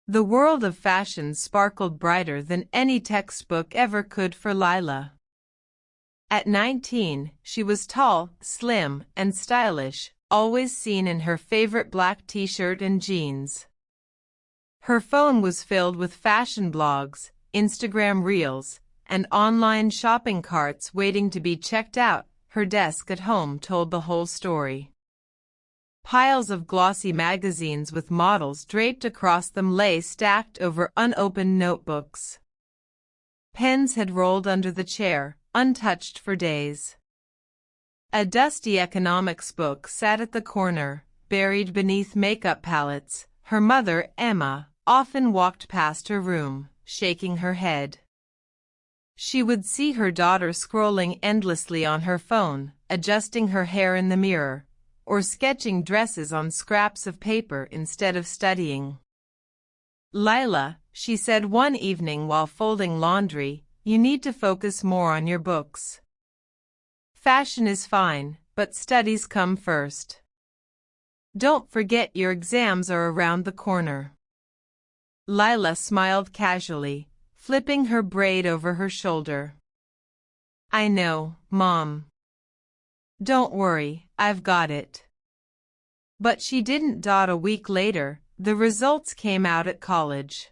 The world of fashion sparkled brighter than any textbook ever could for Lila. At 19, she was tall, slim, and stylish, always seen in her favorite black t-shirt and jeans. Her phone was filled with fashion blogs, Instagram reels, and online shopping carts waiting to be checked out. Her desk at home told the whole story. Piles of glossy magazines with models draped across them lay stacked over unopened notebooks. Pens had rolled under the chair, untouched for days. A dusty economics book sat at the corner, buried beneath makeup palettes. Her mother, Emma, often walked past her room, shaking her head. She would see her daughter scrolling endlessly on her phone, adjusting her hair in the mirror, or sketching dresses on scraps of paper instead of studying. "Lila," she said one evening while folding laundry, "you need to focus more on your books. Fashion is fine, but studies come first. Don't forget your exams are around the corner." Lila smiled casually, flipping her braid over her shoulder. "I know, Mom. Don't worry, I've got it." But she didn't. A week later, the results came out at college.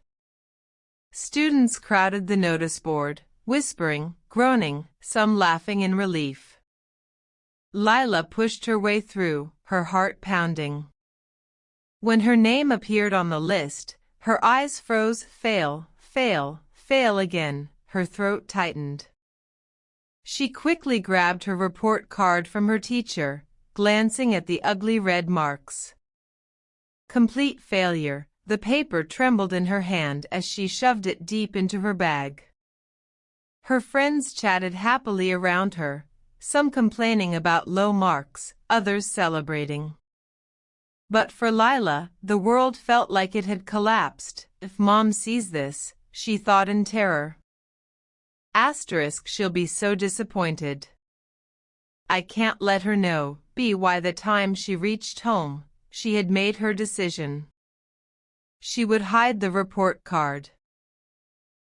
Students crowded the notice board, whispering, groaning, some laughing in relief. Lila pushed her way through, her heart pounding. When her name appeared on the list, her eyes froze. Fail, fail, fail again. Her throat tightened. She quickly grabbed her report card from her teacher, glancing at the ugly red marks. Complete failure. The paper trembled in her hand as she shoved it deep into her bag. Her friends chatted happily around her, some complaining about low marks, others celebrating. But for Lila, the world felt like it had collapsed. "If Mom sees this," she thought in terror. She'll be so disappointed. I can't let her know. By the time she reached home, she had made her decision. She would hide the report card.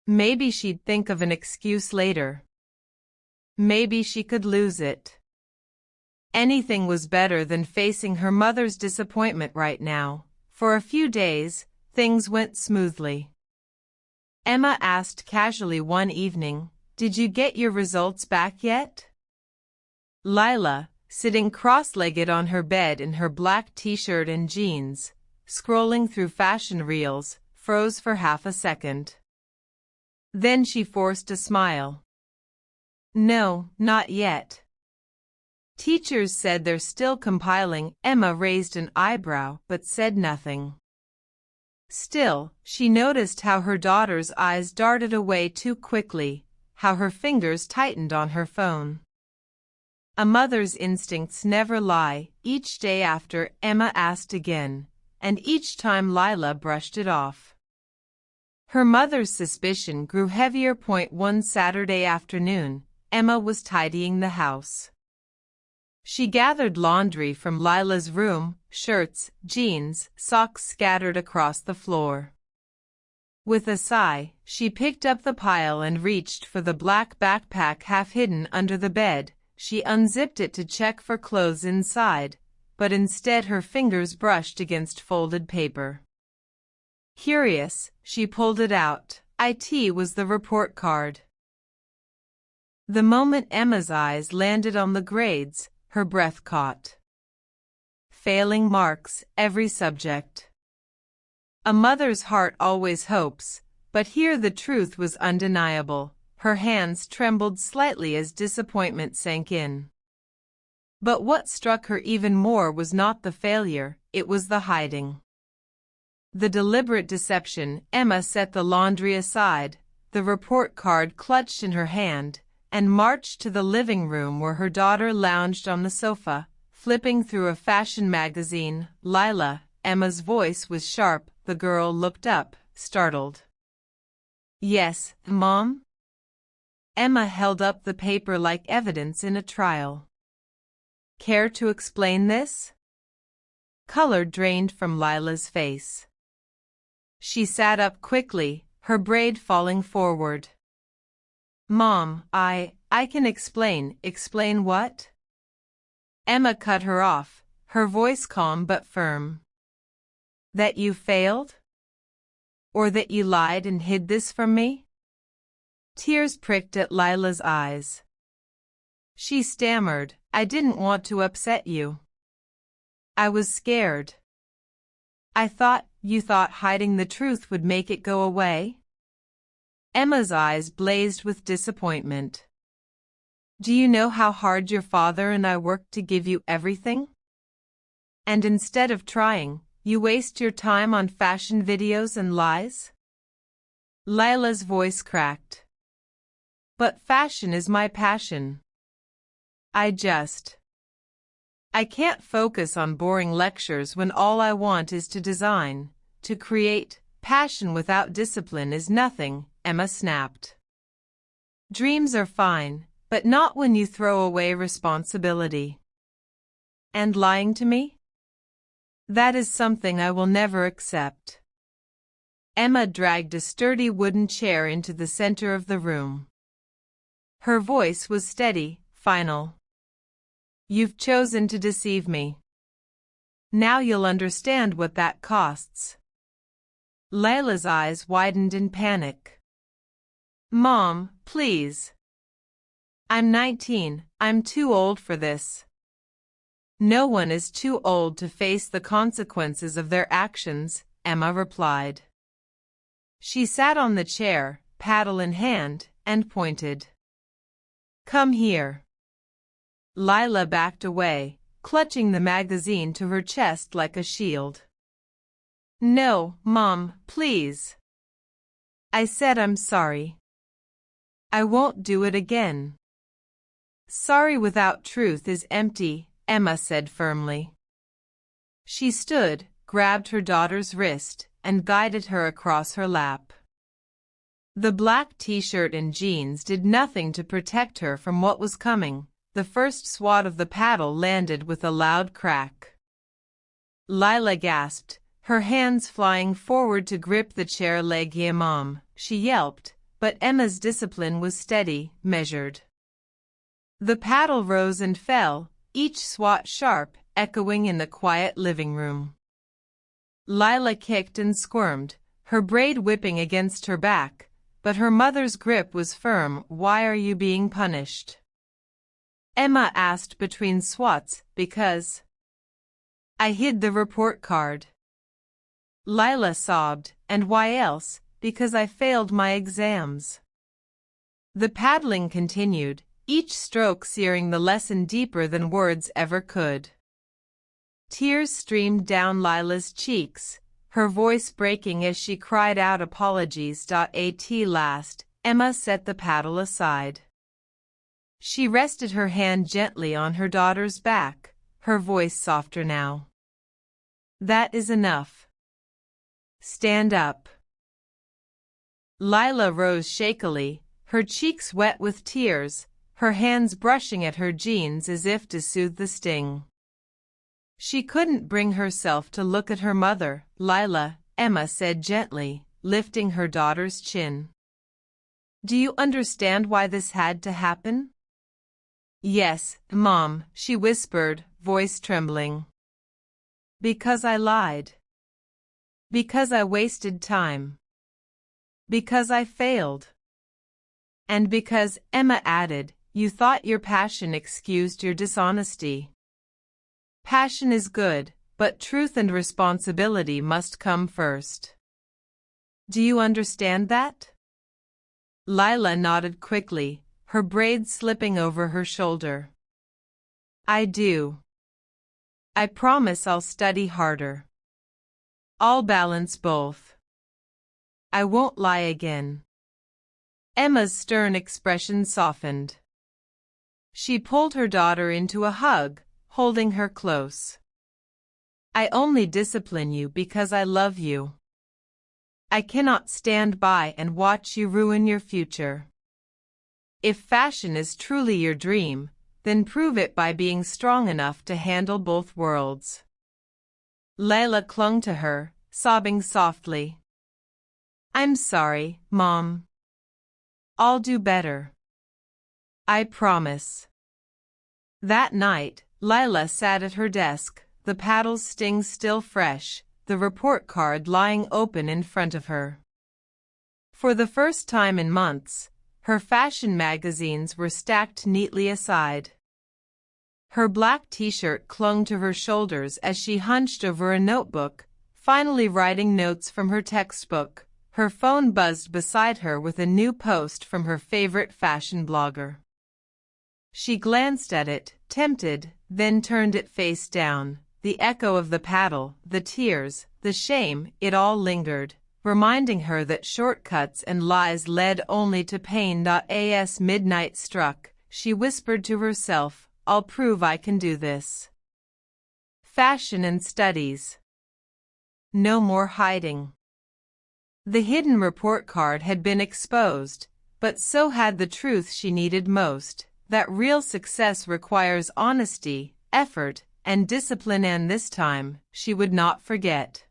Maybe she'd think of an excuse later. Maybe she could lose it. Anything was better than facing her mother's disappointment right now. For a few days, things went smoothly. Emma asked casually one evening, "Did you get your results back yet?" Lila, sitting cross-legged on her bed in her black t-shirt and jeans, scrolling through fashion reels, froze for half a second. Then she forced a smile. "No, not yet. Teachers said they're still compiling." Emma raised an eyebrow but said nothing. Still, she noticed how her daughter's eyes darted away too quickly, how her fingers tightened on her phone. A mother's instincts never lie. Each day after, Emma asked again, and each time Lila brushed it off. Her mother's suspicion grew heavier. One Saturday afternoon, Emma was tidying the house. She gathered laundry from Lila's room, shirts, jeans, socks scattered across the floor. With a sigh, she picked up the pile and reached for the black backpack half hidden under the bed. She unzipped it to check for clothes inside, but instead her fingers brushed against folded paper. Curious, she pulled it out. It was the report card. The moment Emma's eyes landed on the grades, her breath caught. Failing marks, every subject. A mother's heart always hopes, but here the truth was undeniable. Her hands trembled slightly as disappointment sank in. But what struck her even more was not the failure, it was the hiding. The deliberate deception. Emma set the laundry aside, the report card clutched in her hand, and marched to the living room where her daughter lounged on the sofa, flipping through a fashion magazine. "Lila," Emma's voice was sharp. The girl looked up, startled. "Yes, Mom?" Emma held up the paper like evidence in a trial. "Care to explain this?" Color drained from Lila's face. She sat up quickly, her braid falling forward. Mom, I can explain. Explain what? Emma cut her off, her voice calm but firm. That you failed? Or that you lied and hid this from me? Tears pricked at Lila's eyes. She stammered, I didn't want to upset you. I was scared. You thought hiding the truth would make it go away? Emma's eyes blazed with disappointment. Do you know how hard your father and I worked to give you everything? And instead of trying, you waste your time on fashion videos and lies? Lila's voice cracked. But fashion is my passion. I can't focus on boring lectures when all I want is to design, to create. Passion without discipline is nothing, Emma snapped. Dreams are fine, but not when you throw away responsibility. And lying to me? That is something I will never accept. Emma dragged a sturdy wooden chair into the center of the room. Her voice was steady, final. You've chosen to deceive me. Now you'll understand what that costs. Layla's eyes widened in panic. Mom, please. I'm 19, I'm too old for this. No one is too old to face the consequences of their actions, Emma replied. She sat on the chair, paddle in hand, and pointed. Come here. Lila backed away, clutching the magazine to her chest like a shield. No, Mom, please. I said I'm sorry. I won't do it again. Sorry without truth is empty, Emma said firmly. She stood, grabbed her daughter's wrist, and guided her across her lap. The black t-shirt and jeans did nothing to protect her from what was coming. The first swat of the paddle landed with a loud crack. Lila gasped, her hands flying forward to grip the chair leg. Yeah, Mom, she yelped, but Emma's discipline was steady, measured. The paddle rose and fell, each swat sharp, echoing in the quiet living room. Lila kicked and squirmed, her braid whipping against her back, but her mother's grip was firm. Why are you being punished? Emma asked between swats. Because I hid the report card. Lila sobbed, and why else? Because I failed my exams. The paddling continued, each stroke searing the lesson deeper than words ever could. Tears streamed down Lila's cheeks, her voice breaking as she cried out apologies. At last, Emma set the paddle aside. She rested her hand gently on her daughter's back, her voice softer now. That is enough. Stand up. Lila rose shakily, her cheeks wet with tears, her hands brushing at her jeans as if to soothe the sting. She couldn't bring herself to look at her mother. Lila, Emma said gently, lifting her daughter's chin. Do you understand why this had to happen? Yes, Mom, she whispered, voice trembling. Because I lied. Because I wasted time. Because I failed. And because, Emma added, you thought your passion excused your dishonesty. Passion is good, but truth and responsibility must come first. Do you understand that? Lila nodded quickly, her braids slipping over her shoulder. I do. I promise I'll study harder. I'll balance both. I won't lie again. Emma's stern expression softened. She pulled her daughter into a hug, holding her close. I only discipline you because I love you. I cannot stand by and watch you ruin your future. If fashion is truly your dream, then prove it by being strong enough to handle both worlds. Layla clung to her, sobbing softly. I'm sorry, Mom. I'll do better. I promise. That night, Lila sat at her desk, the paddle's stings still fresh, the report card lying open in front of her. For the first time in months, her fashion magazines were stacked neatly aside. Her black t-shirt clung to her shoulders as she hunched over a notebook, finally writing notes from her textbook. Her phone buzzed beside her with a new post from her favorite fashion blogger. She glanced at it, tempted, then turned it face down. The echo of the paddle, the tears, the shame, it all lingered, reminding her that shortcuts and lies led only to pain. As midnight struck, she whispered to herself, I'll prove I can do this. Fashion and studies. No more hiding. The hidden report card had been exposed, but so had the truth she needed most, that real success requires honesty, effort, and discipline, and this time, she would not forget.